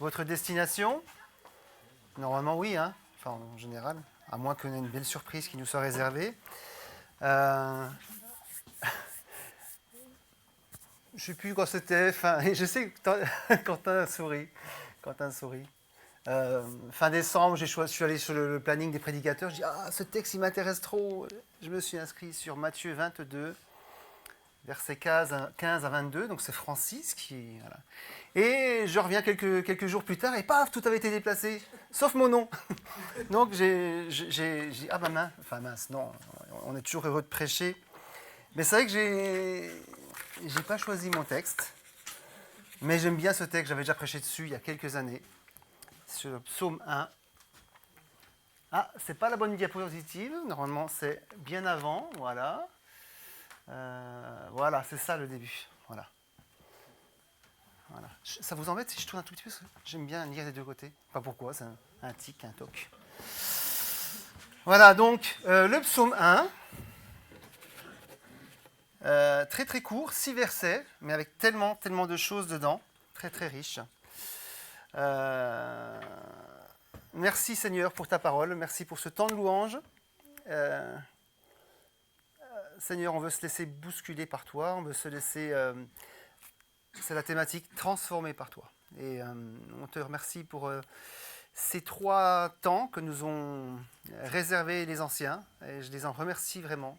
Votre destination? Normalement, oui, hein. Enfin, en général, à moins qu'on ait une belle surprise qui nous soit réservée. Je ne sais plus quand c'était. Enfin, je sais que Quentin sourit. Quentin sourit. Fin décembre, je suis allé sur le planning des prédicateurs. Je dis, ah, ce texte, il m'intéresse trop. Je me suis inscrit sur Matthieu 22, versets 15 à 22. Donc c'est Francis qui... Voilà. Et je reviens quelques jours plus tard et paf, tout avait été déplacé, sauf mon nom. Donc ah bah mince, enfin mince, non, on est toujours heureux de prêcher. Mais c'est vrai que j'ai pas choisi mon texte, mais j'aime bien ce texte, j'avais déjà prêché dessus il y a quelques années, sur le psaume 1. Ah, c'est pas la bonne diapositive, normalement c'est bien avant, voilà. Voilà, c'est ça le début, voilà. Voilà. Ça vous embête si je tourne un tout petit peu? J'aime bien lire des deux côtés. Pas pourquoi, c'est un tic, un toc. Voilà, donc le psaume 1, très très court, 6 versets, mais avec tellement de choses dedans, très très riche. Merci Seigneur pour ta parole, merci pour ce temps de louange. Seigneur, on veut se laisser bousculer par toi, on veut se laisser... c'est la thématique transformée par toi. Et on te remercie pour ces 3 temps que nous ont réservés les anciens. Et je les en remercie vraiment.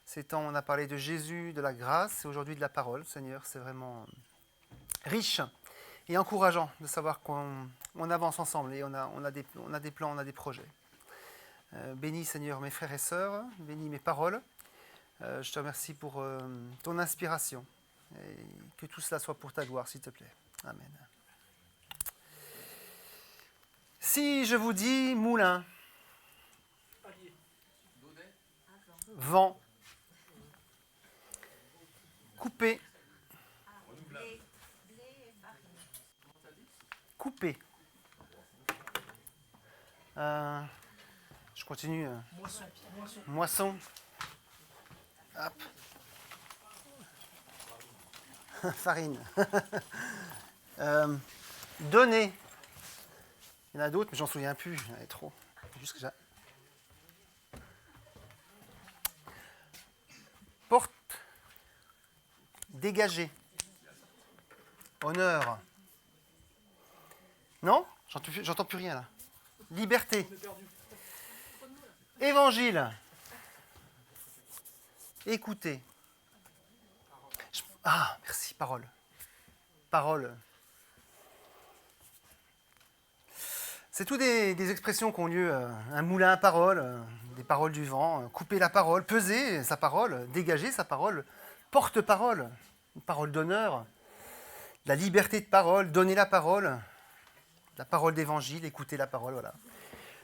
Ces temps, on a parlé de Jésus, de la grâce, et aujourd'hui de la parole. Seigneur, c'est vraiment riche et encourageant de savoir qu'on avance ensemble et on a des plans, on a des projets. Bénis, Seigneur, mes frères et sœurs, bénis mes paroles. Je te remercie pour ton inspiration. Et que tout cela soit pour ta gloire, s'il te plaît. Amen. Si je vous dis moulin, vent, coupé, coupé. Je continue. Moisson. Hop. Farine. Donner. Il y en a d'autres, mais j'en souviens plus. Il y en avait trop. Juste que porte. Dégager. Honneur. Non? J'entends plus rien là. Liberté. Évangile. Écouter. Ah, merci, parole. Parole. C'est tout des expressions qui ont lieu. Un moulin à parole, des paroles du vent, couper la parole, peser sa parole, dégager sa parole, porte-parole, une parole d'honneur, la liberté de parole, donner la parole d'évangile, écouter la parole, voilà.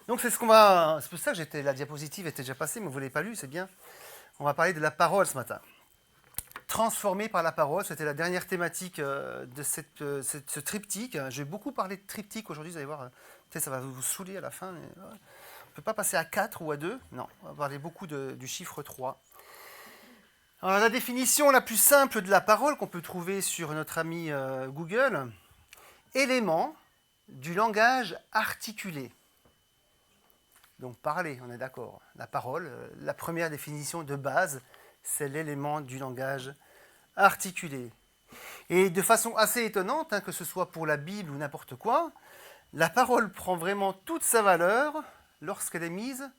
Donc c'est ce qu'on va... C'est pour ça que la diapositive était déjà passée, mais vous ne l'avez pas lue, c'est bien. On va parler de la parole ce matin. Transformé par la parole, c'était la dernière thématique de ce triptyque. Je vais beaucoup parler de triptyque aujourd'hui, vous allez voir, peut-être ça va vous saouler à la fin. Mais, on ne peut pas passer à 4 ou à 2, non, on va parler beaucoup du chiffre 3. Alors la définition la plus simple de la parole qu'on peut trouver sur notre ami Google, élément du langage articulé. Donc parler, on est d'accord. La parole, la première définition de base, c'est l'élément du langage articulé. Et de façon assez étonnante, que ce soit pour la Bible ou n'importe quoi, la parole prend vraiment toute sa valeur lorsqu'elle est mise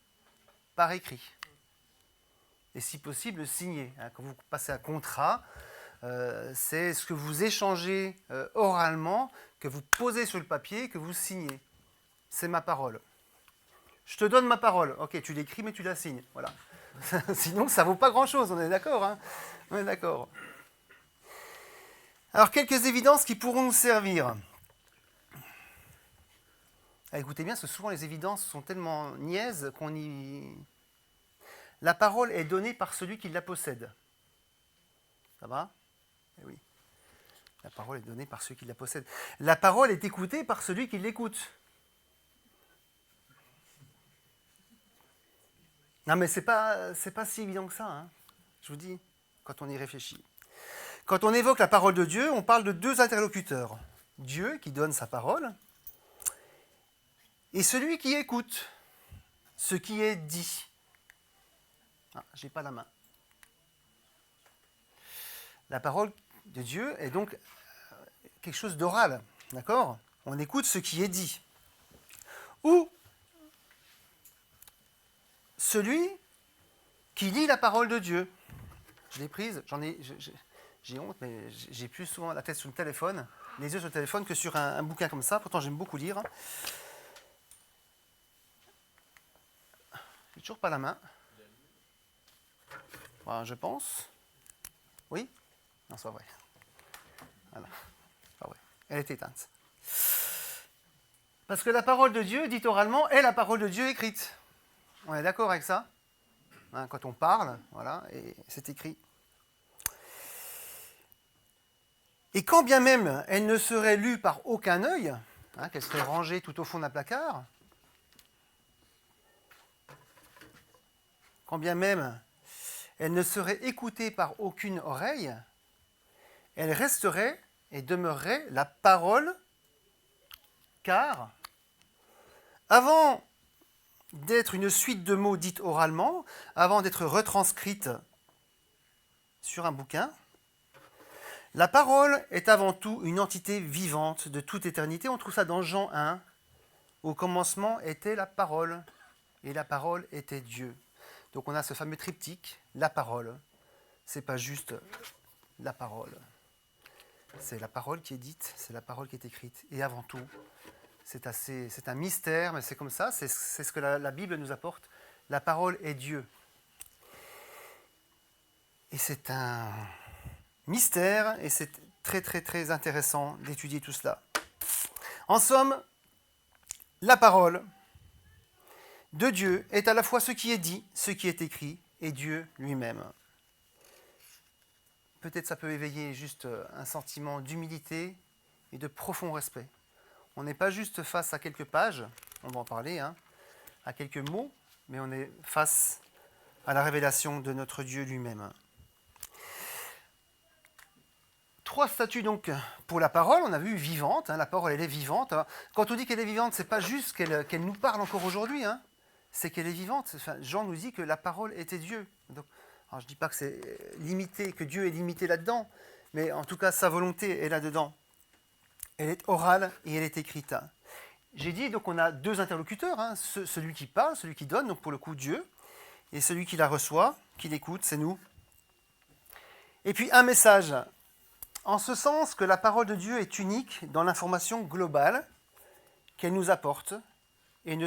par écrit. Et si possible, signée. Quand vous passez un contrat, c'est ce que vous échangez oralement, que vous posez sur le papier, que vous signez. C'est ma parole. Je te donne ma parole. Ok, tu l'écris, mais tu la signes. Voilà. Sinon, ça ne vaut pas grand-chose, on est d'accord, hein? On est d'accord. Alors, quelques évidences qui pourront nous servir. Écoutez bien, parce que souvent les évidences sont tellement niaises qu'on y... La parole est donnée par celui qui la possède. Ça va? Eh oui. La parole est donnée par celui qui la possède. La parole est écoutée par celui qui l'écoute. Non, mais c'est pas si évident que ça, hein. Je vous dis, quand on y réfléchit. Quand on évoque la parole de Dieu, on parle de 2 interlocuteurs. Dieu qui donne sa parole, et celui qui écoute ce qui est dit. Ah, j'ai pas la main. La parole de Dieu est donc quelque chose d'oral, d'accord? On écoute ce qui est dit. Ou celui qui lit la parole de Dieu. Je l'ai prise, j'ai honte, mais j'ai plus souvent la tête sur le téléphone, les yeux sur le téléphone que sur un bouquin comme ça. Pourtant, j'aime beaucoup lire. J'ai toujours pas la main. Voilà, je pense. Oui? Non, c'est pas vrai. Voilà. C'est pas vrai. Elle est éteinte. Parce que la parole de Dieu, dite oralement, est la parole de Dieu écrite. On est d'accord avec ça? Hein, quand on parle, voilà, et c'est écrit. Et quand bien même elle ne serait lue par aucun œil, hein, qu'elle serait rangée tout au fond d'un placard, quand bien même elle ne serait écoutée par aucune oreille, elle resterait et demeurerait la parole, car avant d'être une suite de mots dites oralement, avant d'être retranscrite sur un bouquin, la parole est avant tout une entité vivante de toute éternité. On trouve ça dans Jean 1. Au commencement était la parole, et la parole était Dieu. Donc on a ce fameux triptyque, la parole. C'est pas juste la parole. C'est la parole qui est dite, c'est la parole qui est écrite. Et avant tout, c'est un mystère, mais c'est comme ça, c'est ce que la Bible nous apporte. La parole est Dieu. Et c'est un mystère, et c'est très très très intéressant d'étudier tout cela. En somme, la parole de Dieu est à la fois ce qui est dit, ce qui est écrit, et Dieu lui-même. Peut-être ça peut éveiller juste un sentiment d'humilité et de profond respect. On n'est pas juste face à quelques pages, on va en parler, hein, à quelques mots, mais on est face à la révélation de notre Dieu lui-même. 3 statuts donc pour la parole, on a vu vivante, hein, la parole elle est vivante. Alors, quand on dit qu'elle est vivante, c'est pas juste qu'elle nous parle encore aujourd'hui, hein, c'est qu'elle est vivante. Enfin, Jean nous dit que la parole était Dieu. Donc, alors je ne dis pas que c'est limité, que Dieu est limité là-dedans, mais en tout cas sa volonté est là-dedans. Elle est orale et elle est écrite. J'ai dit donc on a 2 interlocuteurs, hein, celui qui parle, celui qui donne, donc pour le coup Dieu, et celui qui la reçoit, qui l'écoute, c'est nous. Et puis un message. En ce sens que la parole de Dieu est unique dans l'information globale qu'elle nous apporte et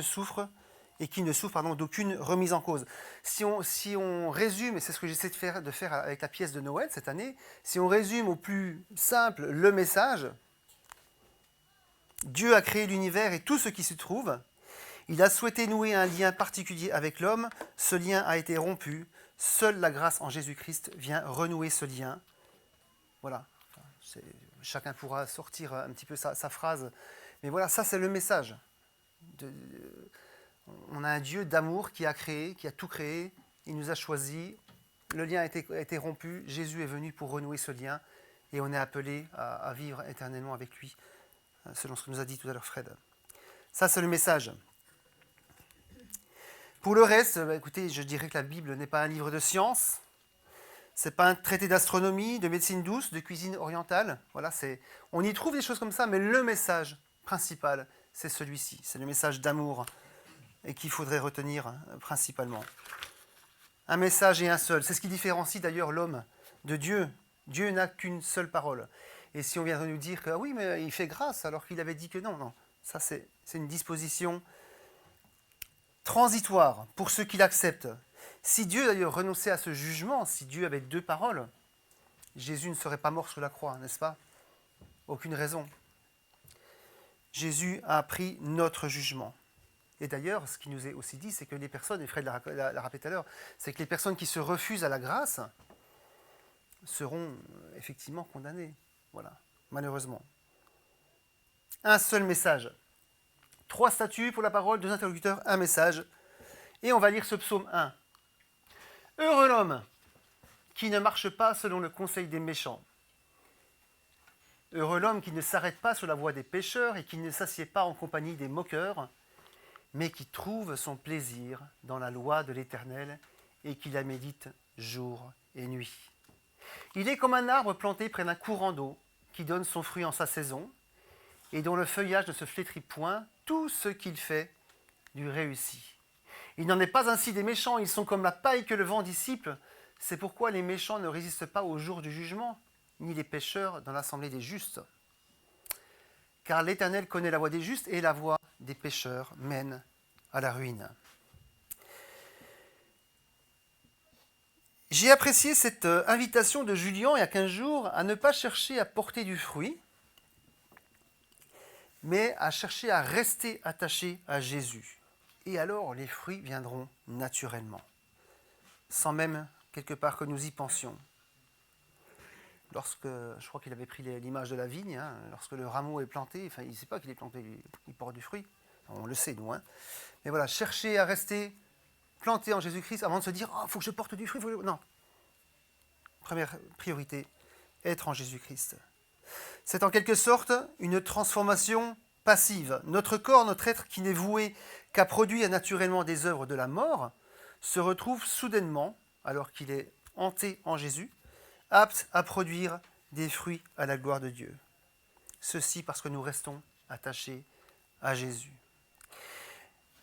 qui ne souffre d'aucune remise en cause. Si on résume, et c'est ce que j'essaie de faire avec la pièce de Noël cette année, si on résume au plus simple le message, Dieu a créé l'univers et tout ce qui s'y trouve. Il a souhaité nouer un lien particulier avec l'homme. Ce lien a été rompu. Seule la grâce en Jésus-Christ vient renouer ce lien. Voilà. Chacun pourra sortir un petit peu sa phrase. Mais voilà, ça c'est le message. On a un Dieu d'amour qui a créé, qui a tout créé. Il nous a choisis. Le lien a été rompu. Jésus est venu pour renouer ce lien. Et on est appelé à vivre éternellement avec lui, selon ce que nous a dit tout à l'heure Fred. Ça c'est le message. Pour le reste, écoutez, je dirais que la Bible n'est pas un livre de science. C'est pas un traité d'astronomie, de médecine douce, de cuisine orientale. Voilà, on y trouve des choses comme ça, mais le message principal, c'est celui-ci. C'est le message d'amour et qu'il faudrait retenir principalement. Un message et un seul. C'est ce qui différencie d'ailleurs l'homme de Dieu. Dieu n'a qu'une seule parole. Et si on vient de nous dire que ah oui, mais il fait grâce alors qu'il avait dit que non, non. Ça, c'est une disposition transitoire pour ceux qui l'acceptent. Si Dieu d'ailleurs renonçait à ce jugement, si Dieu avait 2 paroles, Jésus ne serait pas mort sur la croix, n'est-ce pas? Aucune raison. Jésus a pris notre jugement. Et d'ailleurs, ce qui nous est aussi dit, c'est que les personnes, et Fred l'a rappelé tout à l'heure, c'est que les personnes qui se refusent à la grâce seront effectivement condamnées. Voilà, malheureusement. Un seul message. 3 statuts pour la parole, 2 interlocuteurs, un message. Et on va lire ce psaume 1. Heureux l'homme qui ne marche pas selon le conseil des méchants, Heureux l'homme qui ne s'arrête pas sur la voie des pécheurs et qui ne s'assied pas en compagnie des moqueurs, mais qui trouve son plaisir dans la loi de l'Éternel et qui la médite jour et nuit. Il est comme un arbre planté près d'un courant d'eau qui donne son fruit en sa saison et dont le feuillage ne se flétrit point, tout ce qu'il fait lui réussit. Il n'en est pas ainsi des méchants, ils sont comme la paille que le vent dissipe. C'est pourquoi les méchants ne résistent pas au jour du jugement, ni les pécheurs dans l'assemblée des justes. Car l'Éternel connaît la voie des justes et la voie des pécheurs mène à la ruine. J'ai apprécié cette invitation de Julian il y a 15 jours à ne pas chercher à porter du fruit, mais à chercher à rester attaché à Jésus. Et alors les fruits viendront naturellement, sans même quelque part que nous y pensions. Lorsque, je crois qu'il avait pris l'image de la vigne, hein, lorsque le rameau est planté, enfin il ne sait pas qu'il est planté, il porte du fruit, on le sait nous. Hein. Mais voilà, chercher à rester planté en Jésus-Christ avant de se dire « Ah, il faut que je porte du fruit ». Non. Première priorité, être en Jésus-Christ. C'est en quelque sorte une transformation passive. Notre corps, notre être qui n'est voué qu'à produire naturellement des œuvres de la mort, se retrouve soudainement, alors qu'il est hanté en Jésus, apte à produire des fruits à la gloire de Dieu. Ceci parce que nous restons attachés à Jésus.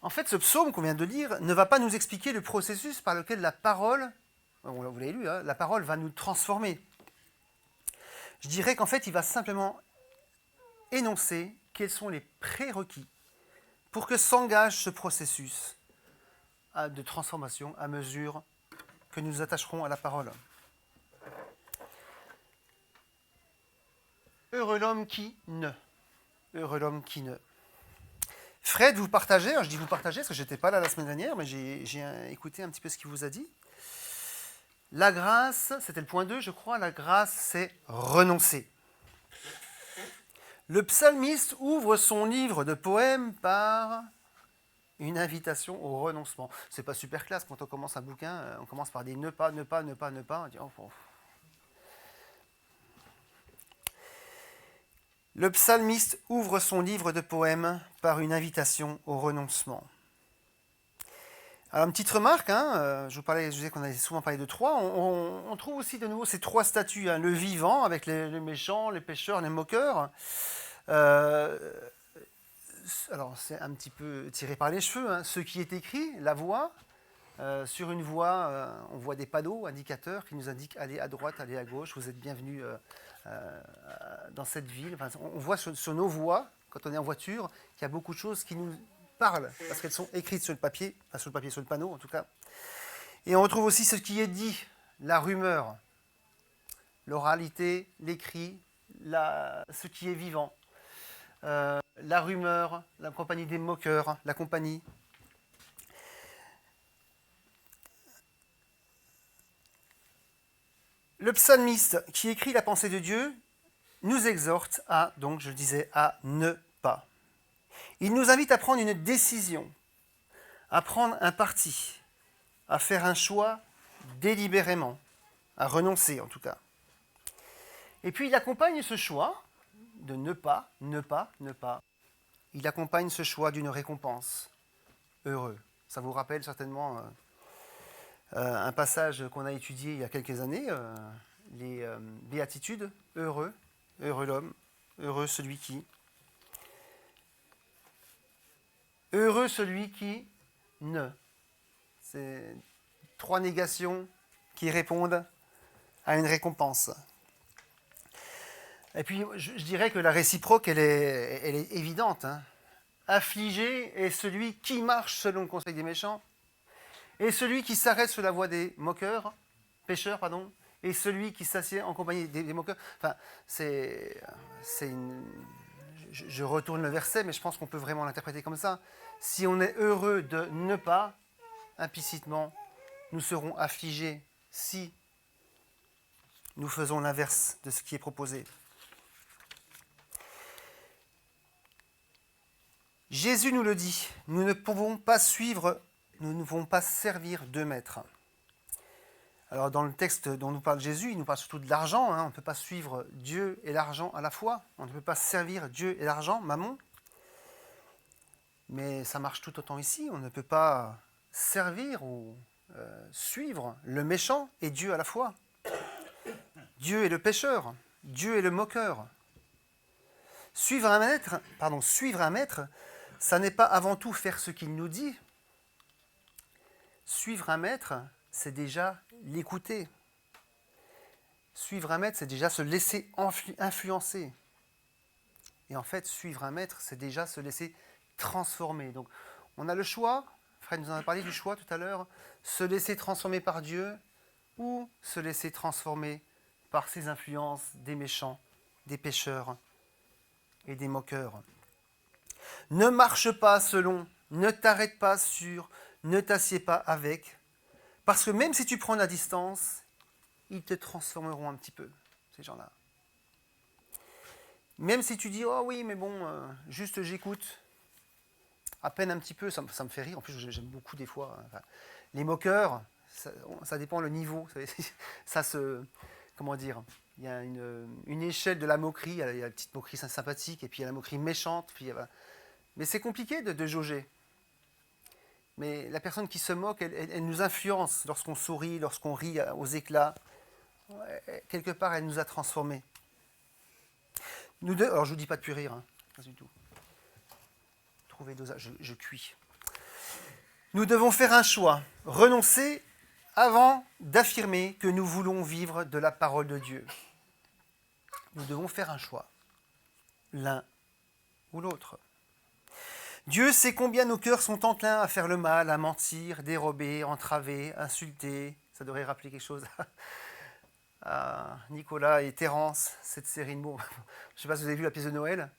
En fait, ce psaume qu'on vient de lire ne va pas nous expliquer le processus par lequel la parole, vous l'avez lu, hein, la parole va nous transformer. Je dirais qu'en fait, il va simplement énoncer quels sont les prérequis pour que s'engage ce processus de transformation à mesure que nous nous attacherons à la parole. Heureux l'homme qui ne. Heureux l'homme qui ne. Fred, vous partagez, je dis vous partagez parce que je n'étais pas là la semaine dernière, mais j'ai écouté un petit peu ce qu'il vous a dit. La grâce, c'était le point 2, je crois, la grâce, c'est renoncer. Le psalmiste ouvre son livre de poèmes par une invitation au renoncement. C'est pas super classe quand on commence un bouquin, on commence par des ne pas, ne pas, ne pas, ne pas. On dit, oh. Le psalmiste ouvre son livre de poèmes par une invitation au renoncement. Alors, une petite remarque, hein, je vous disais qu'on avait souvent parlé de trois, on trouve aussi de nouveau ces trois statuts, hein, le vivant avec les méchants, les pécheurs, les moqueurs. Alors, c'est un petit peu tiré par les cheveux, hein, ce qui est écrit, la voie. Sur une voie, on voit des panneaux indicateurs qui nous indiquent allez à droite, allez à gauche, vous êtes bienvenus dans cette ville. Enfin, on voit sur nos voies, quand on est en voiture, qu'il y a beaucoup de choses qui nous parlent, parce qu'elles sont écrites sur le papier, enfin sur le papier, sur le panneau en tout cas. Et on retrouve aussi ce qui est dit, la rumeur, l'oralité, l'écrit, ce qui est vivant. La rumeur, la compagnie des moqueurs, la compagnie. Le psalmiste qui écrit la pensée de Dieu nous exhorte à, donc je le disais, à ne pas. Il nous invite à prendre une décision, à prendre un parti, à faire un choix délibérément, à renoncer en tout cas. Et puis il accompagne ce choix de ne pas, ne pas, ne pas. Il accompagne ce choix d'une récompense. Heureux. Ça vous rappelle certainement un passage qu'on a étudié il y a quelques années, les béatitudes. Heureux, heureux l'homme, heureux celui qui. Heureux celui qui ne. C'est trois négations qui répondent à une récompense. Et puis, je dirais que la réciproque, elle est évidente. Hein. Affligé est celui qui marche selon le conseil des méchants, et celui qui s'arrête sur la voie des moqueurs, pécheurs, pardon, et celui qui s'assied en compagnie des moqueurs. Enfin, je retourne le verset, mais je pense qu'on peut vraiment l'interpréter comme ça. Si on est heureux de ne pas, implicitement, nous serons affligés si nous faisons l'inverse de ce qui est proposé. Jésus nous le dit, nous ne pouvons pas servir deux maîtres. Alors dans le texte dont nous parle Jésus, il nous parle surtout de l'argent. On ne peut pas suivre Dieu et l'argent à la fois. On ne peut pas servir Dieu et l'argent, mammon. Mais ça marche tout autant ici. On ne peut pas servir ou suivre le méchant et Dieu à la fois. Dieu est le pécheur. Dieu est le moqueur. Suivre un maître, ça n'est pas avant tout faire ce qu'il nous dit. Suivre un maître, c'est déjà l'écouter. Suivre un maître, c'est déjà se laisser influencer. Et en fait, suivre un maître, c'est déjà se laisser transformer. Donc, on a le choix, Fred nous en a parlé du choix tout à l'heure, se laisser transformer par Dieu ou se laisser transformer par ses influences des méchants, des pécheurs et des moqueurs. Ne marche pas selon, ne t'arrête pas sur, ne t'assieds pas avec, parce que même si tu prends la distance, ils te transformeront un petit peu, ces gens-là. Même si tu dis, oh oui, mais bon, juste j'écoute, à peine un petit peu, ça me fait rire, en plus j'aime beaucoup des fois, les moqueurs, ça dépend le niveau, ça se, comment dire, il y a une échelle de la moquerie, il y a la petite moquerie sympathique, et puis il y a la moquerie méchante, mais c'est compliqué de jauger. Mais la personne qui se moque, elle nous influence lorsqu'on sourit, lorsqu'on rit aux éclats. Quelque part, elle nous a transformés. Alors je ne vous dis pas de plus rire, pas du tout. Trouvez dosage, je cuis. Nous devons faire un choix, renoncer avant d'affirmer que nous voulons vivre de la parole de Dieu. Nous devons faire un choix, l'un ou l'autre. Dieu sait combien nos cœurs sont enclins à faire le mal, à mentir, dérober, entraver, insulter. Ça devrait rappeler quelque chose à Nicolas et Terence, cette série de mots. Je ne sais pas si vous avez vu la pièce de Noël.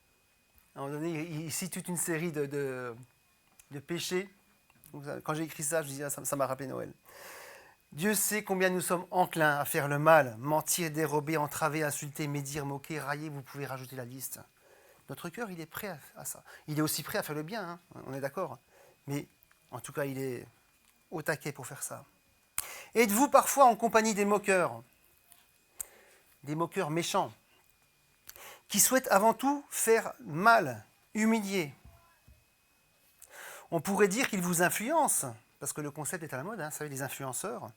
À un moment donné, il cite toute une série de péchés. Quand j'ai écrit ça, je me dis, ça m'a rappelé Noël. Dieu sait combien nous sommes enclins à faire le mal, mentir, dérober, entraver, insulter, médire, moquer, railler. Vous pouvez rajouter la liste. Notre cœur, il est prêt à ça. Il est aussi prêt à faire le bien, on est d'accord. Mais en tout cas, il est au taquet pour faire ça. Êtes-vous parfois en compagnie des moqueurs méchants, qui souhaitent avant tout faire mal, humilier? On pourrait dire qu'ils vous influencent, parce que le concept est à la mode, vous savez, les influenceurs.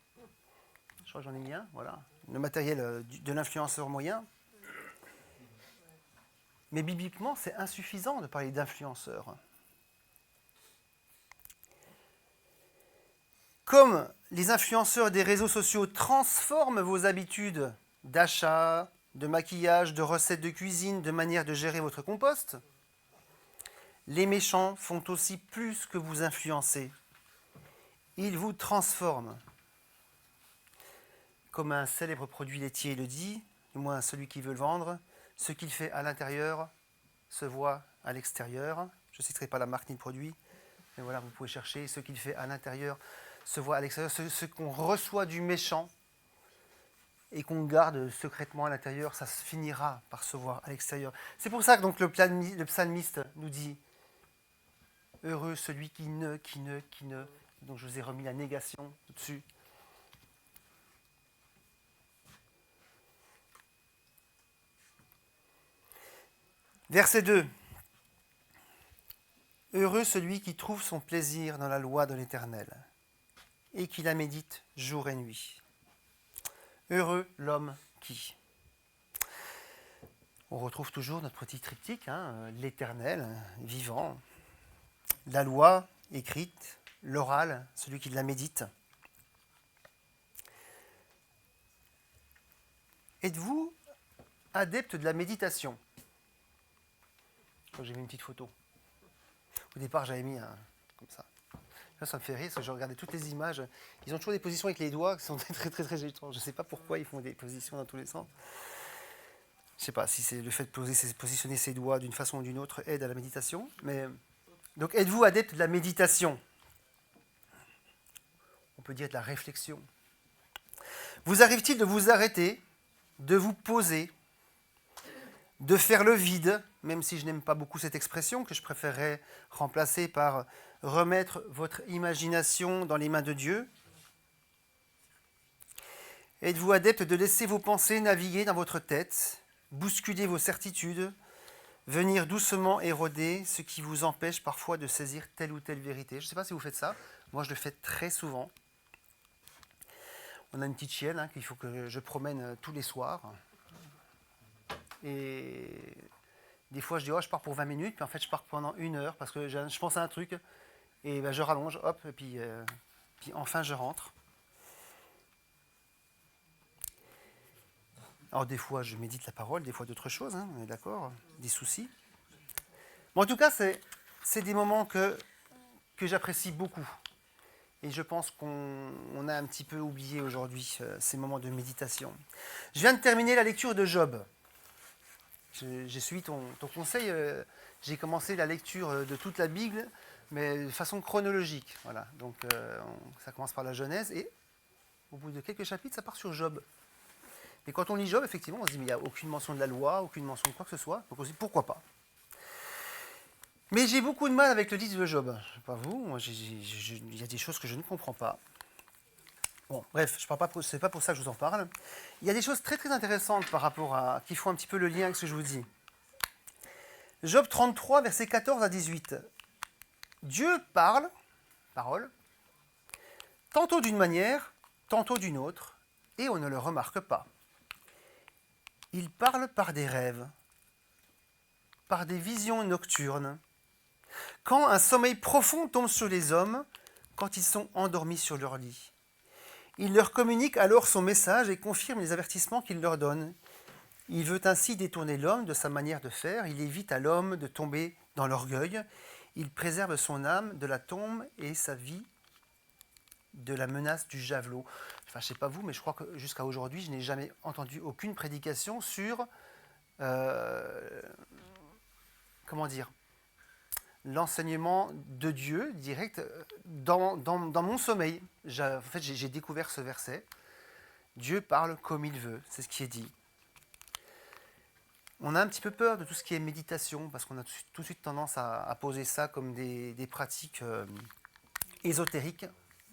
Je crois que j'en ai mis un, voilà. Le matériel de l'influenceur moyen. Mais bibliquement, c'est insuffisant de parler d'influenceurs. Comme les influenceurs des réseaux sociaux transforment vos habitudes d'achat, de maquillage, de recettes de cuisine, de manière de gérer votre compost, les méchants font aussi plus que vous influencer. Ils vous transforment. Comme un célèbre produit laitier le dit, du moins celui qui veut le vendre, ce qu'il fait à l'intérieur se voit à l'extérieur. Je ne citerai pas la marque ni le produit, mais voilà, vous pouvez chercher. Ce qu'il fait à l'intérieur se voit à l'extérieur. Ce qu'on reçoit du méchant et qu'on garde secrètement à l'intérieur, ça se finira par se voir à l'extérieur. C'est pour ça que donc, le psalmiste nous dit « Heureux celui qui ne... » Donc je vous ai remis la négation dessus. Verset 2. Heureux celui qui trouve son plaisir dans la loi de l'Éternel et qui la médite jour et nuit. Heureux l'homme qui. On retrouve toujours notre petit triptyque, l'Éternel, vivant, la loi écrite, l'oral, celui qui la médite. Êtes-vous adepte de la méditation? J'ai mis une petite photo. Au départ, j'avais mis comme ça. Là, ça me fait rire, parce que je regardais toutes les images. Ils ont toujours des positions avec les doigts qui sont très, très, très étranges. Je ne sais pas pourquoi ils font des positions dans tous les sens. Je ne sais pas si c'est le fait de positionner ses doigts d'une façon ou d'une autre aide à la méditation. Mais donc, êtes-vous adepte de la méditation? On peut dire de la réflexion. Vous arrive-t-il de vous arrêter, de vous poser, de faire le vide, même si je n'aime pas beaucoup cette expression, que je préférerais remplacer par remettre votre imagination dans les mains de Dieu? Êtes-vous adepte de laisser vos pensées naviguer dans votre tête, bousculer vos certitudes, venir doucement éroder ce qui vous empêche parfois de saisir telle ou telle vérité? Je ne sais pas si vous faites ça. Moi, je le fais très souvent. On a une petite chienne hein, qu'il faut que je promène tous les soirs. Et des fois, je dis, oh, je pars pour 20 minutes, puis en fait, je pars pendant 1 heure parce que je pense à un truc, et ben, je rallonge, hop, et puis enfin, je rentre. Alors, des fois, je médite la parole, des fois, d'autres choses, hein, on est d'accord, des soucis. Bon, en tout cas, c'est des moments que j'apprécie beaucoup. Et je pense qu'on a un petit peu oublié aujourd'hui ces moments de méditation. Je viens de terminer la lecture de Job. J'ai suivi ton conseil. J'ai commencé la lecture de toute la Bible, mais de façon chronologique. Voilà. Donc, ça commence par la Genèse et au bout de quelques chapitres, ça part sur Job. Et quand on lit Job, effectivement, on se dit, mais il n'y a aucune mention de la loi, aucune mention de quoi que ce soit. Donc on se dit, pourquoi pas? Mais j'ai beaucoup de mal avec le livre de Job. Je ne sais pas vous, moi, il y a des choses que je ne comprends pas. Bon, bref, c'est pas pour ça que je vous en parle. Il y a des choses très très intéressantes par rapport à qui font un petit peu le lien avec ce que je vous dis. Job 33, versets 14 à 18. Dieu parle, tantôt d'une manière, tantôt d'une autre, et on ne le remarque pas. Il parle par des rêves, par des visions nocturnes, quand un sommeil profond tombe sur les hommes, quand ils sont endormis sur leur lit. Il leur communique alors son message et confirme les avertissements qu'il leur donne. Il veut ainsi détourner l'homme de sa manière de faire. Il évite à l'homme de tomber dans l'orgueil. Il préserve son âme de la tombe et sa vie de la menace du javelot. Enfin, je ne sais pas vous, mais je crois que jusqu'à aujourd'hui, je n'ai jamais entendu aucune prédication sur l'enseignement de Dieu direct dans mon sommeil. En fait, j'ai découvert ce verset. Dieu parle comme il veut, c'est ce qui est dit. On a un petit peu peur de tout ce qui est méditation, parce qu'on a tout de suite tendance à poser ça comme des pratiques ésotériques.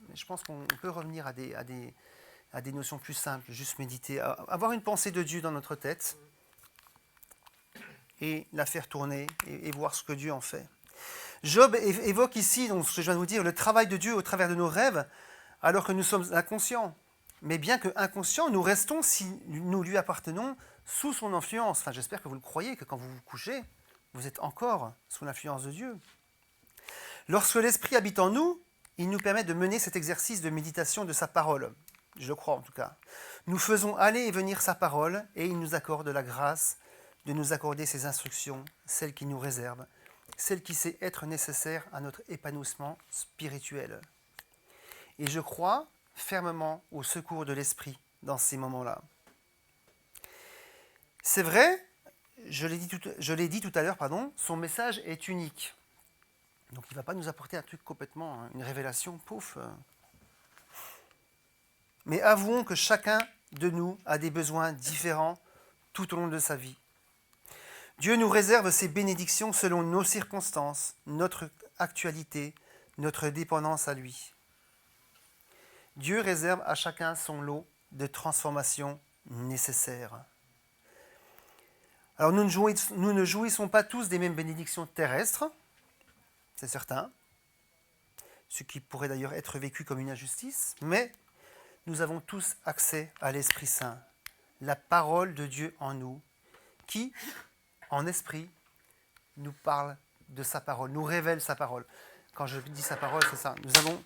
Mais je pense qu'on peut revenir à des notions plus simples, juste méditer, avoir une pensée de Dieu dans notre tête, et la faire tourner, et voir ce que Dieu en fait. Job évoque ici, donc, ce que je viens de vous dire, le travail de Dieu au travers de nos rêves, alors que nous sommes inconscients. Mais bien que inconscients, nous restons, si nous lui appartenons, sous son influence. Enfin, j'espère que vous le croyez, que quand vous vous couchez, vous êtes encore sous l'influence de Dieu. Lorsque l'Esprit habite en nous, il nous permet de mener cet exercice de méditation de sa parole. Je le crois en tout cas. Nous faisons aller et venir sa parole et il nous accorde la grâce de nous accorder ses instructions, celles qu'il nous réserve, celle qui sait être nécessaire à notre épanouissement spirituel. Et je crois fermement au secours de l'Esprit dans ces moments-là. C'est vrai, je l'ai dit tout à l'heure, son message est unique. Donc il ne va pas nous apporter un truc complètement, une révélation, pouf. Mais avouons que chacun de nous a des besoins différents tout au long de sa vie. Dieu nous réserve ses bénédictions selon nos circonstances, notre actualité, notre dépendance à lui. Dieu réserve à chacun son lot de transformations nécessaires. Alors nous ne jouissons pas tous des mêmes bénédictions terrestres, c'est certain, ce qui pourrait d'ailleurs être vécu comme une injustice, mais nous avons tous accès à l'Esprit Saint, la parole de Dieu en nous, qui, en esprit, nous parle de sa parole, nous révèle sa parole. Quand je dis sa parole, c'est ça. Nous avons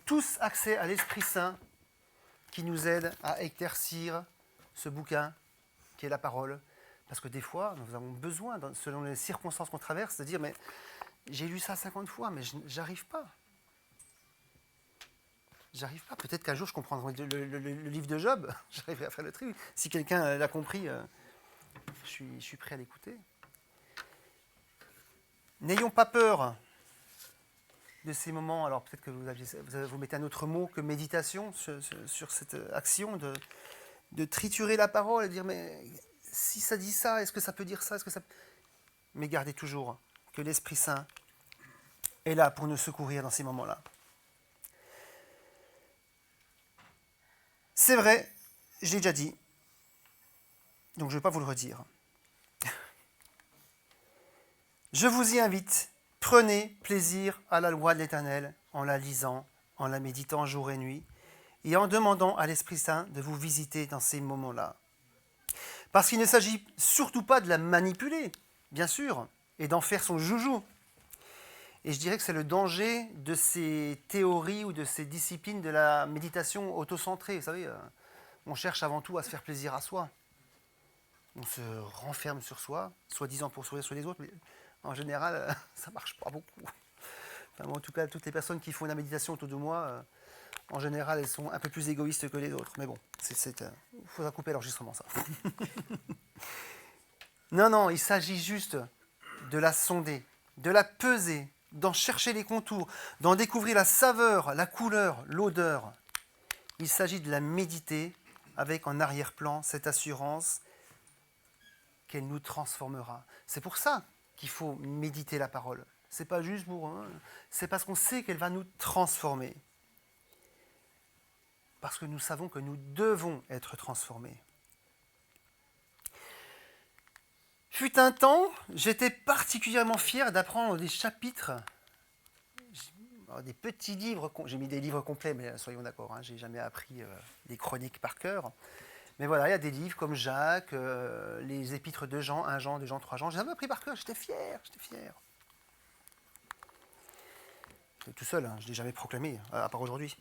tous accès à l'Esprit Saint qui nous aide à éclaircir ce bouquin qui est la parole. Parce que des fois, nous avons besoin, selon les circonstances qu'on traverse, de dire, mais j'ai lu ça 50 fois, mais j'arrive pas. J'arrive pas. Peut-être qu'un jour, je comprendrai le livre de Job. J'arriverai à faire le tri. Si quelqu'un l'a compris, je suis prêt à l'écouter. N'ayons pas peur de ces moments. Alors peut-être que vous mettez un autre mot que méditation sur cette action de triturer la parole et de dire, mais si ça dit ça, est-ce que ça peut dire ça, Mais gardez toujours que l'Esprit Saint est là pour nous secourir dans ces moments-là. C'est vrai, je l'ai déjà dit, donc je ne vais pas vous le redire. Je vous y invite, prenez plaisir à la loi de l'Éternel en la lisant, en la méditant jour et nuit, et en demandant à l'Esprit Saint de vous visiter dans ces moments-là. Parce qu'il ne s'agit surtout pas de la manipuler, bien sûr, et d'en faire son joujou. Et je dirais que c'est le danger de ces théories ou de ces disciplines de la méditation autocentrée. Vous savez, on cherche avant tout à se faire plaisir à soi. On se renferme sur soi, soi-disant pour sourire sur les autres, mais en général, ça ne marche pas beaucoup. Enfin, en tout cas, toutes les personnes qui font la méditation autour de moi, en général, elles sont un peu plus égoïstes que les autres. Mais bon, il faudra couper l'enregistrement, ça. Non, il s'agit juste de la sonder, de la peser, d'en chercher les contours, d'en découvrir la saveur, la couleur, l'odeur. Il s'agit de la méditer avec en arrière-plan cette assurance qu'elle nous transformera. C'est pour ça qu'il faut méditer la parole. C'est pas juste pour... c'est parce qu'on sait qu'elle va nous transformer. Parce que nous savons que nous devons être transformés. Fut un temps, j'étais particulièrement fier d'apprendre des chapitres, des petits livres, j'ai mis des livres complets, mais soyons d'accord, j'ai jamais appris des chroniques par cœur. Mais voilà, il y a des livres comme Jacques, les épîtres de Jean, 1 Jean, 2 Jean, 3 Jean, je les avais appris par cœur, j'étais fier. Tout seul, je ne l'ai jamais proclamé, à part aujourd'hui.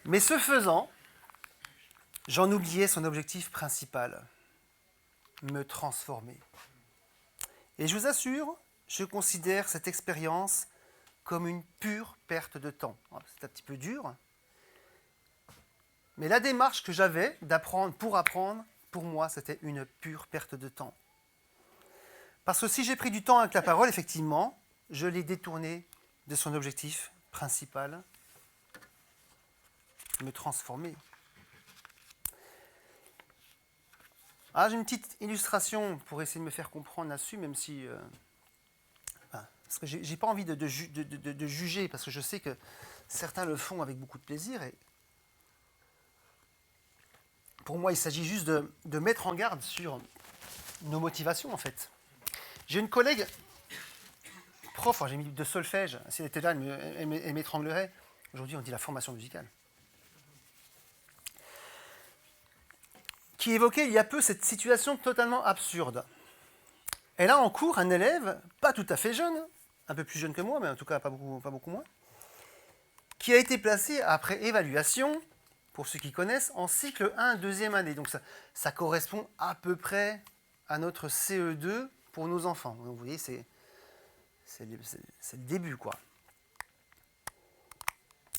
Mais ce faisant, j'en oubliais son objectif principal, me transformer. Et je vous assure, je considère cette expérience comme une pure perte de temps. C'est un petit peu dur, mais la démarche que j'avais d'apprendre, pour moi, c'était une pure perte de temps. Parce que si j'ai pris du temps avec la parole, effectivement, je l'ai détourné de son objectif principal, me transformer. Ah, j'ai une petite illustration pour essayer de me faire comprendre là-dessus, même si... parce que j'ai pas envie de juger, parce que je sais que certains le font avec beaucoup de plaisir. Et pour moi, il s'agit juste de mettre en garde sur nos motivations, en fait. J'ai une collègue, prof, j'ai mis de solfège, si elle était là, elle m'étranglerait. Aujourd'hui, on dit la formation musicale. Qui évoquait il y a peu cette situation totalement absurde. Elle a en cours un élève, pas tout à fait jeune, un peu plus jeune que moi, mais en tout cas pas beaucoup moins, qui a été placé après évaluation, pour ceux qui connaissent, en cycle 1, deuxième année. Donc ça correspond à peu près à notre CE2 pour nos enfants. Donc vous voyez, c'est le début, quoi.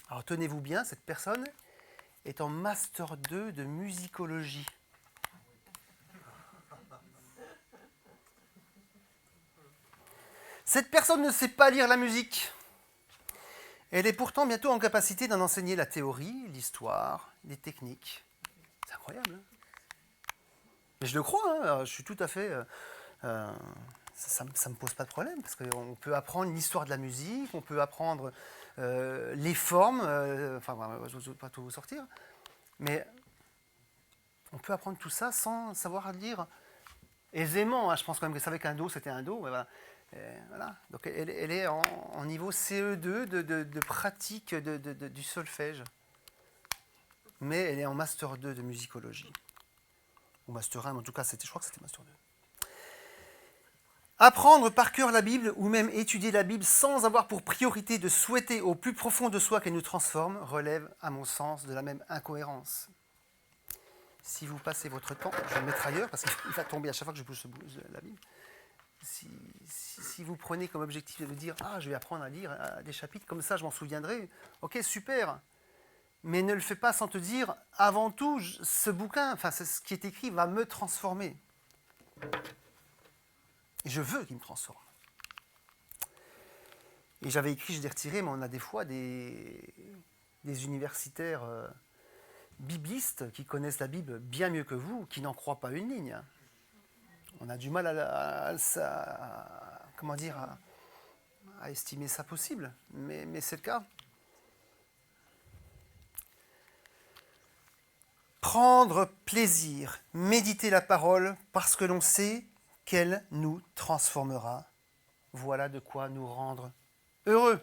Alors tenez-vous bien, cette personne est en Master 2 de musicologie. Cette personne ne sait pas lire la musique. Elle est pourtant bientôt en capacité d'en enseigner la théorie, l'histoire, les techniques. C'est incroyable, hein? Mais je le crois, hein, je suis tout à fait... ça ne me pose pas de problème, parce qu'on peut apprendre l'histoire de la musique, on peut apprendre les formes, je ne vais pas tout vous sortir, mais on peut apprendre tout ça sans savoir lire aisément. Je pense quand même que ça avec un Do, c'était un Do, mais voilà. Voilà. Donc elle est en niveau CE2 de pratique du solfège. Mais elle est en Master 2 de musicologie. Ou Master 1, mais en tout cas, je crois que c'était Master 2. Apprendre par cœur la Bible, ou même étudier la Bible sans avoir pour priorité de souhaiter au plus profond de soi qu'elle nous transforme, relève, à mon sens, de la même incohérence. Si vous passez votre temps, je vais le mettre ailleurs, parce qu'il va tomber à chaque fois que je bouge la Bible. Si vous prenez comme objectif de vous dire « Ah, je vais apprendre à lire des chapitres, comme ça je m'en souviendrai », ok, super. Mais ne le fais pas sans te dire « Avant tout, ce bouquin, ce qui est écrit va me transformer. » Et je veux qu'il me transforme. Et j'avais écrit, je l'ai retiré, mais on a des fois des universitaires biblistes qui connaissent la Bible bien mieux que vous, qui n'en croient pas une ligne. On a du mal à estimer ça possible, mais c'est le cas. Prendre plaisir, méditer la parole parce que l'on sait qu'elle nous transformera. Voilà de quoi nous rendre heureux.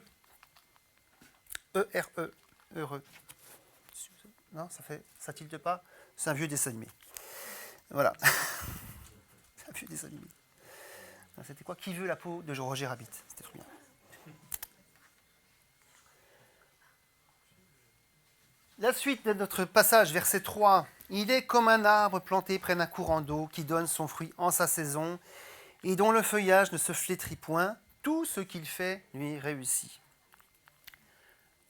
E-R-E, heureux. Non, ça tilte pas. C'est un vieux dessin animé. Voilà. C'est un vieux dessin animé. C'était quoi? Qui veut la peau de Roger Rabbit? C'était trop bien. La suite de notre passage, verset 3. Il est comme un arbre planté près d'un courant d'eau qui donne son fruit en sa saison et dont le feuillage ne se flétrit point. Tout ce qu'il fait lui réussit.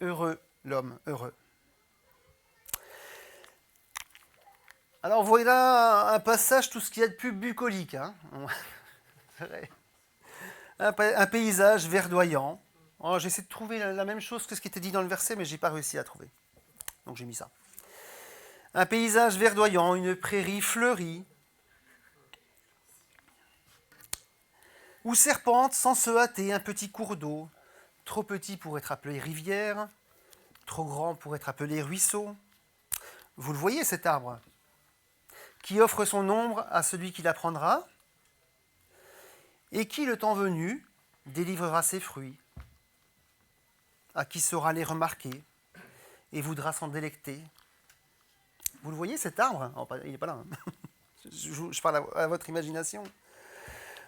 Heureux l'homme, heureux. Alors voilà un passage, tout ce qu'il y a de plus bucolique. Hein. Un paysage verdoyant. Oh, j'essaie de trouver la même chose que ce qui était dit dans le verset, mais je n'ai pas réussi à trouver. Donc j'ai mis ça. Un paysage verdoyant, une prairie fleurie, où serpente sans se hâter un petit cours d'eau, trop petit pour être appelé rivière, trop grand pour être appelé ruisseau. Vous le voyez cet arbre, qui offre son ombre à celui qui la prendra, et qui, le temps venu, délivrera ses fruits, à qui saura les remarquer, et voudra s'en délecter. Vous le voyez cet arbre? Oh, il n'est pas là. Hein. Je parle à votre imagination.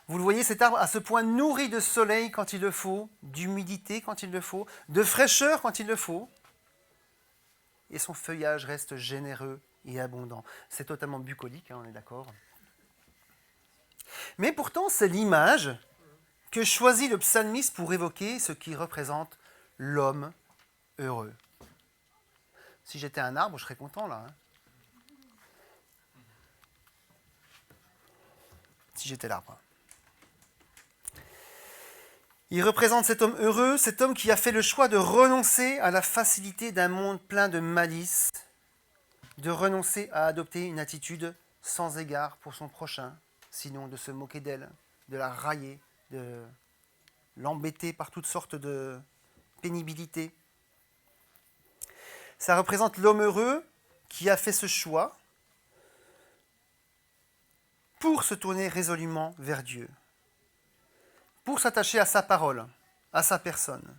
Vous le voyez cet arbre à ce point nourri de soleil quand il le faut, d'humidité quand il le faut, de fraîcheur quand il le faut, et son feuillage reste généreux et abondant. C'est totalement bucolique, hein, on est d'accord. Mais pourtant, c'est l'image que choisit le psalmiste pour évoquer ce qui représente l'homme heureux. Si j'étais un arbre, je serais content là. Hein. Si j'étais l'arbre. Il représente cet homme heureux, cet homme qui a fait le choix de renoncer à la facilité d'un monde plein de malice, de renoncer à adopter une attitude sans égard pour son prochain, sinon de se moquer d'elle, de la railler, de l'embêter par toutes sortes de pénibilités. Ça représente l'homme heureux qui a fait ce choix pour se tourner résolument vers Dieu, pour s'attacher à sa parole, à sa personne.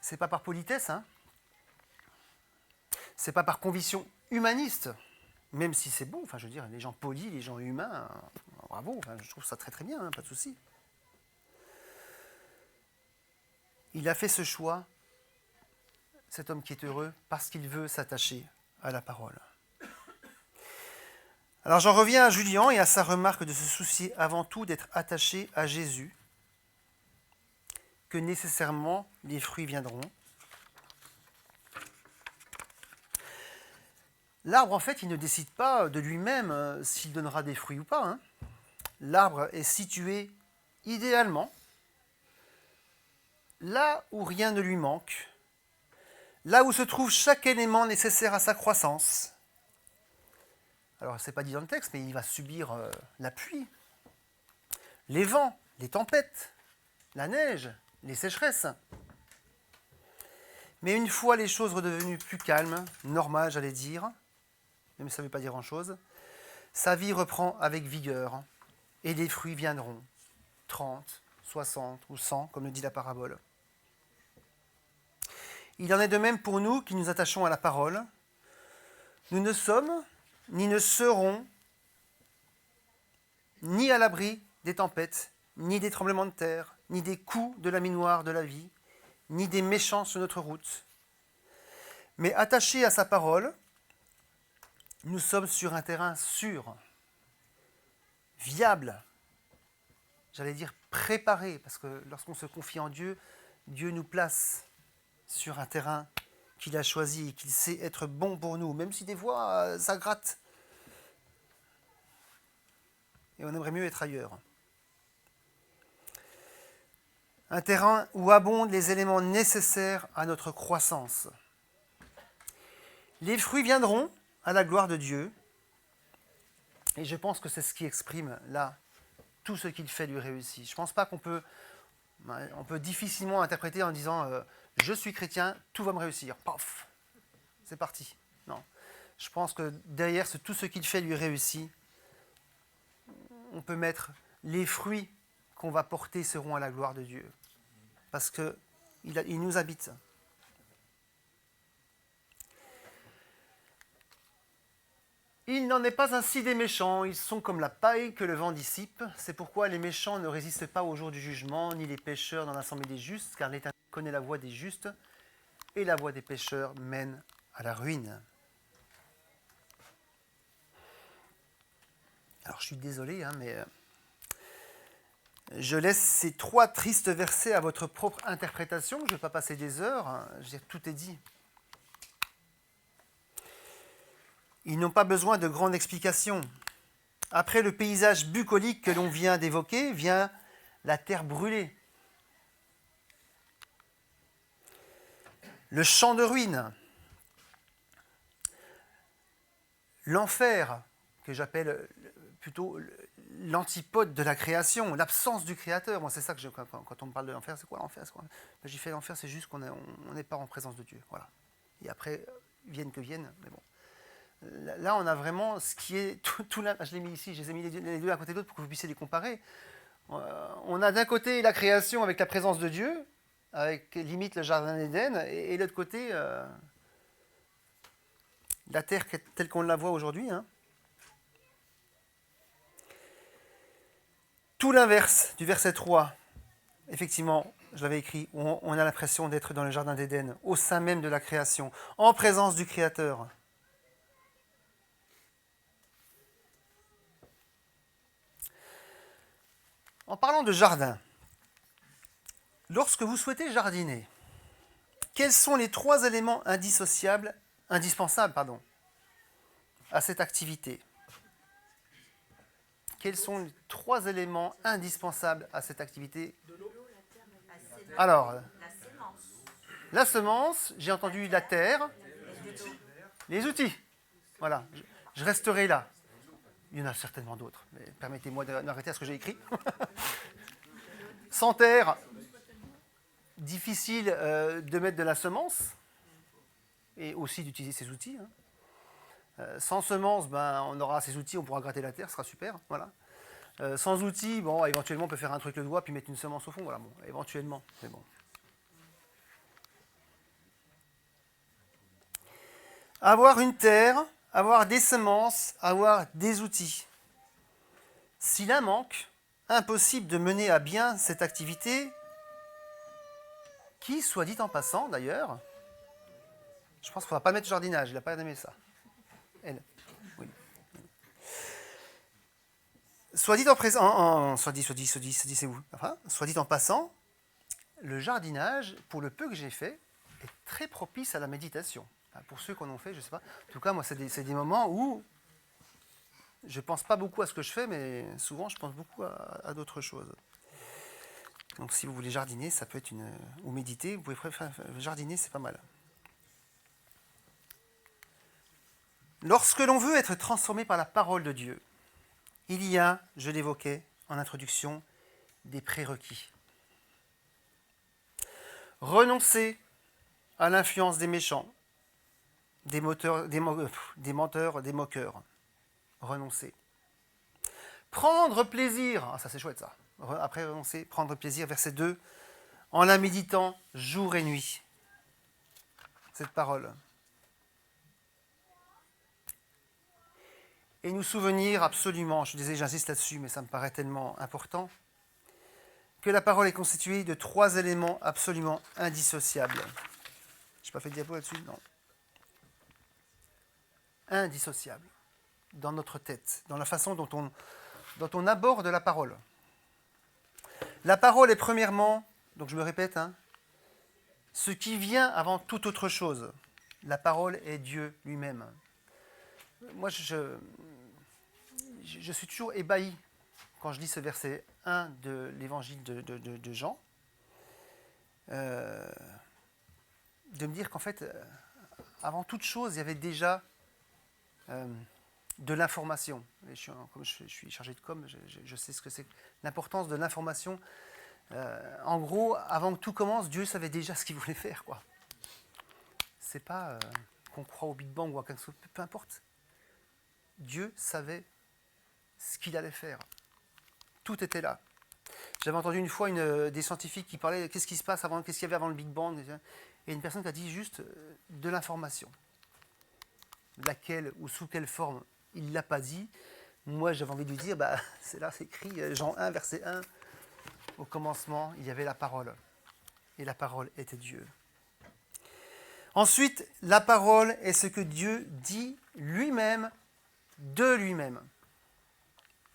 C'est pas par politesse, hein. C'est pas par conviction humaniste, même si c'est bon, enfin je veux dire, les gens polis, les gens humains, bravo, enfin, je trouve ça très très bien, hein, pas de souci. Il a fait ce choix, cet homme qui est heureux, parce qu'il veut s'attacher à la parole. Alors j'en reviens à Julien et à sa remarque de se soucier avant tout d'être attaché à Jésus, que nécessairement les fruits viendront. L'arbre, en fait, il ne décide pas de lui-même s'il donnera des fruits ou pas. Hein. L'arbre est situé idéalement là où rien ne lui manque, là où se trouve chaque élément nécessaire à sa croissance. Alors, ce n'est pas dit dans le texte, mais il va subir la pluie, les vents, les tempêtes, la neige, les sécheresses. Mais une fois les choses redevenues plus calmes, normales, j'allais dire, même si ça ne veut pas dire grand-chose, sa vie reprend avec vigueur et les fruits viendront, 30, 60 ou 100, comme le dit la parabole. Il en est de même pour nous qui nous attachons à la parole. Nous ne sommes ni ne serons ni à l'abri des tempêtes, ni des tremblements de terre, ni des coups de la minoire de la vie, ni des méchants sur notre route. Mais attachés à sa parole, nous sommes sur un terrain sûr, viable, j'allais dire préparé, parce que lorsqu'on se confie en Dieu, Dieu nous place sur un terrain qu'il a choisi et qu'il sait être bon pour nous, même si des fois ça gratte. Et on aimerait mieux être ailleurs. Un terrain où abondent les éléments nécessaires à notre croissance. Les fruits viendront à la gloire de Dieu. Et je pense que c'est ce qui exprime là tout ce qu'il fait lui réussit. Je ne pense pas qu'on peut difficilement interpréter en disant je suis chrétien, tout va me réussir. Paf, c'est parti. Non. je pense que derrière tout ce qu'il fait lui réussit. On peut mettre les fruits qu'on va porter seront à la gloire de Dieu. Parce qu'il nous habite. Il n'en est pas ainsi des méchants, ils sont comme la paille que le vent dissipe. C'est pourquoi les méchants ne résistent pas au jour du jugement, ni les pécheurs dans l'assemblée des justes, car l'Éternel connaît la voie des justes, et la voie des pécheurs mène à la ruine. Alors je suis désolé, mais je laisse ces 3 tristes versets à votre propre interprétation. Je ne vais pas passer des heures, je veux dire, tout est dit. Ils n'ont pas besoin de grandes explications. Après le paysage bucolique que l'on vient d'évoquer, vient la terre brûlée. Le champ de ruines. L'enfer, que j'appelle plutôt l'antipode de la création, l'absence du Créateur. Moi, c'est ça que quand on me parle de l'enfer, c'est quoi l'enfer? J'y fais l'enfer, c'est juste qu'on n'est pas en présence de Dieu. Voilà. Et après, vienne que vienne, mais bon. Là, on a vraiment ce qui est tout là. Je l'ai mis ici, je les ai mis les deux à côté de l'autre pour que vous puissiez les comparer. On a d'un côté la création avec la présence de Dieu, avec limite le jardin d'Éden, et de l'autre côté, la terre telle qu'on la voit aujourd'hui. Tout l'inverse du verset 3, effectivement, je l'avais écrit, on a l'impression d'être dans le jardin d'Éden, au sein même de la création, en présence du Créateur. En parlant de jardin, lorsque vous souhaitez jardiner, quels sont les 3 éléments indispensables à cette activité? Quels sont les 3 éléments indispensables à cette activité? Alors, la semence, j'ai entendu la terre, les outils. Voilà, je resterai là. Il y en a certainement d'autres, mais permettez-moi d'arrêter à ce que j'ai écrit. Sans terre, difficile de mettre de la semence et aussi d'utiliser ces outils. Sans semence, on aura ces outils, on pourra gratter la terre, ce sera super. Voilà. Sans outils, bon, éventuellement, on peut faire un truc le doigt puis mettre une semence au fond. Voilà, bon, éventuellement, c'est bon. Avoir une terre, avoir des semences, avoir des outils. S'il en manque, impossible de mener à bien cette activité qui, soit dit en passant d'ailleurs, je pense qu'il ne faudra pas mettre jardinage, il n'a pas aimé ça. Elle, oui. Soit dit en passant, le jardinage, pour le peu que j'ai fait, est très propice à la méditation. Pour ceux qui en ont fait, je ne sais pas. En tout cas, moi, c'est des moments où je ne pense pas beaucoup à ce que je fais, mais souvent, je pense beaucoup à d'autres choses. Donc, si vous voulez jardiner, ça peut être ou méditer, vous pouvez jardiner, c'est pas mal. Lorsque l'on veut être transformé par la parole de Dieu, il y a, je l'évoquais en introduction, des prérequis. Renoncer à l'influence des méchants, des menteurs, des moqueurs. Renoncer. Prendre plaisir, ça c'est chouette ça. Après renoncer, prendre plaisir, verset 2, en la méditant jour et nuit. Cette parole. Et nous souvenir absolument, je disais, j'insiste là-dessus, mais ça me paraît tellement important, que la parole est constituée de 3 éléments absolument indissociables. Je n'ai pas fait de diapo là-dessus? Non. Indissociables. Dans notre tête, dans la façon dont on aborde la parole. La parole est premièrement, donc je me répète, ce qui vient avant toute autre chose. La parole est Dieu lui-même. Moi, je suis toujours ébahi quand je lis ce verset 1 de l'évangile de Jean, de me dire qu'en fait, avant toute chose, il y avait déjà de l'information. Comme je suis chargé de com, je sais ce que c'est l'importance de l'information. En gros, avant que tout commence, Dieu savait déjà ce qu'il voulait faire, quoi. C'est pas... qu'on croit au Big Bang ou à quelque chose, peu importe. Dieu savait ce qu'il allait faire. Tout était là. J'avais entendu une fois des scientifiques qui parlaient qu'est-ce qui se passe avant, qu'est-ce qu'il y avait avant le Big Bang, et une personne qui a dit juste de l'information. Laquelle ou sous quelle forme, il ne l'a pas dit. Moi, j'avais envie de lui dire, c'est là, c'est écrit, Jean 1, verset 1. Au commencement, il y avait la parole. Et la parole était Dieu. Ensuite, la parole est ce que Dieu dit lui-même de lui-même.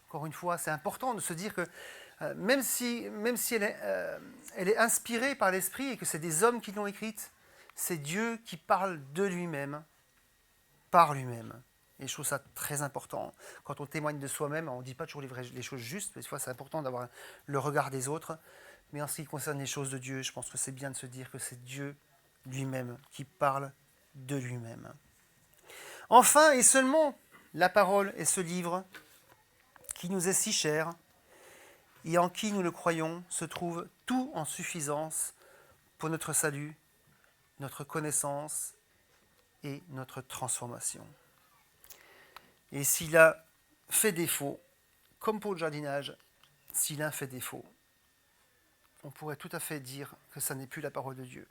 Encore une fois, c'est important de se dire que même si elle est inspirée par l'Esprit et que c'est des hommes qui l'ont écrite, c'est Dieu qui parle de lui-même, par lui-même. Et je trouve ça très important. Quand on témoigne de soi-même, on ne dit pas toujours les choses justes, mais des fois c'est important d'avoir le regard des autres. Mais en ce qui concerne les choses de Dieu, je pense que c'est bien de se dire que c'est Dieu lui-même qui parle de lui-même. Enfin, et seulement, la parole est ce livre qui nous est si cher et en qui, nous le croyons, se trouve tout en suffisance pour notre salut, notre connaissance et notre transformation. Et s'il a fait défaut, comme pour le jardinage, s'il a fait défaut, on pourrait tout à fait dire que ça n'est plus la parole de Dieu.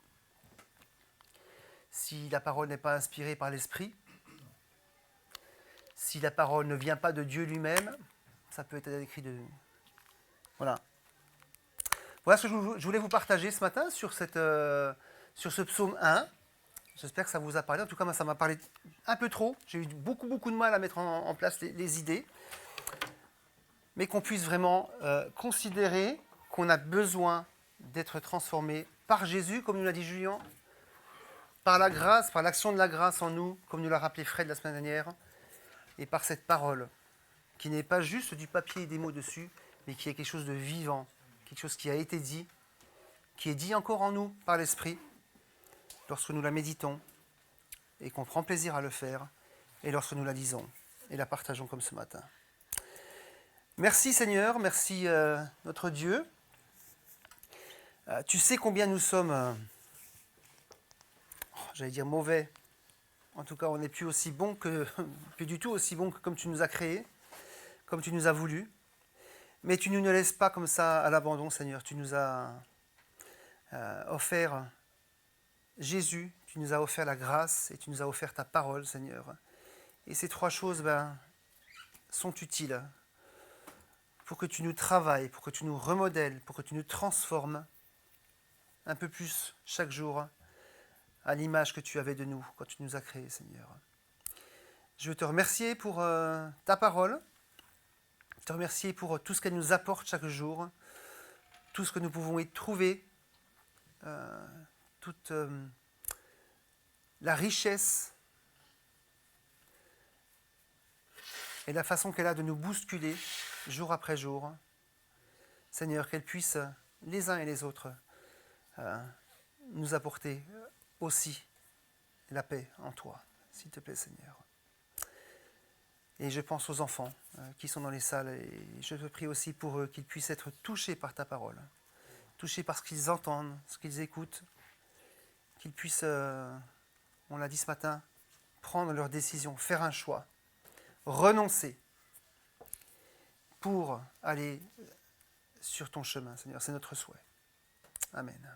Si la parole n'est pas inspirée par l'Esprit, si la parole ne vient pas de Dieu lui-même, ça peut être écrit de... Voilà. Voilà ce que je voulais vous partager ce matin sur ce psaume 1. J'espère que ça vous a parlé. En tout cas, moi, ça m'a parlé un peu trop. J'ai eu beaucoup de mal à mettre en place les idées. Mais qu'on puisse vraiment considérer qu'on a besoin d'être transformé par Jésus, comme nous l'a dit Julien, par la grâce, par l'action de la grâce en nous, comme nous l'a rappelé Fred la semaine dernière, et par cette parole, qui n'est pas juste du papier et des mots dessus, mais qui est quelque chose de vivant, quelque chose qui a été dit, qui est dit encore en nous par l'Esprit, lorsque nous la méditons, et qu'on prend plaisir à le faire, et lorsque nous la lisons, et la partageons comme ce matin. Merci Seigneur, merci notre Dieu. Tu sais combien nous sommes, j'allais dire mauvais. En tout cas, on n'est plus aussi bon plus du tout aussi bon que comme tu nous as créés, comme tu nous as voulu. Mais tu ne nous laisses pas comme ça à l'abandon, Seigneur. Tu nous as offert Jésus, tu nous as offert la grâce et tu nous as offert ta parole, Seigneur. Et ces trois choses sont utiles pour que tu nous travailles, pour que tu nous remodèles, pour que tu nous transformes un peu plus chaque jour à l'image que tu avais de nous quand tu nous as créés, Seigneur. Je veux te remercier pour ta parole, te remercier pour tout ce qu'elle nous apporte chaque jour, tout ce que nous pouvons y trouver, toute la richesse et la façon qu'elle a de nous bousculer jour après jour. Seigneur, qu'elle puisse les uns et les autres nous apporter aussi la paix en toi, s'il te plaît, Seigneur. Et je pense aux enfants qui sont dans les salles et je te prie aussi pour eux qu'ils puissent être touchés par ta parole, touchés par ce qu'ils entendent, ce qu'ils écoutent, qu'ils puissent, on l'a dit ce matin, prendre leurs décisions, faire un choix, renoncer pour aller sur ton chemin, Seigneur. C'est notre souhait. Amen.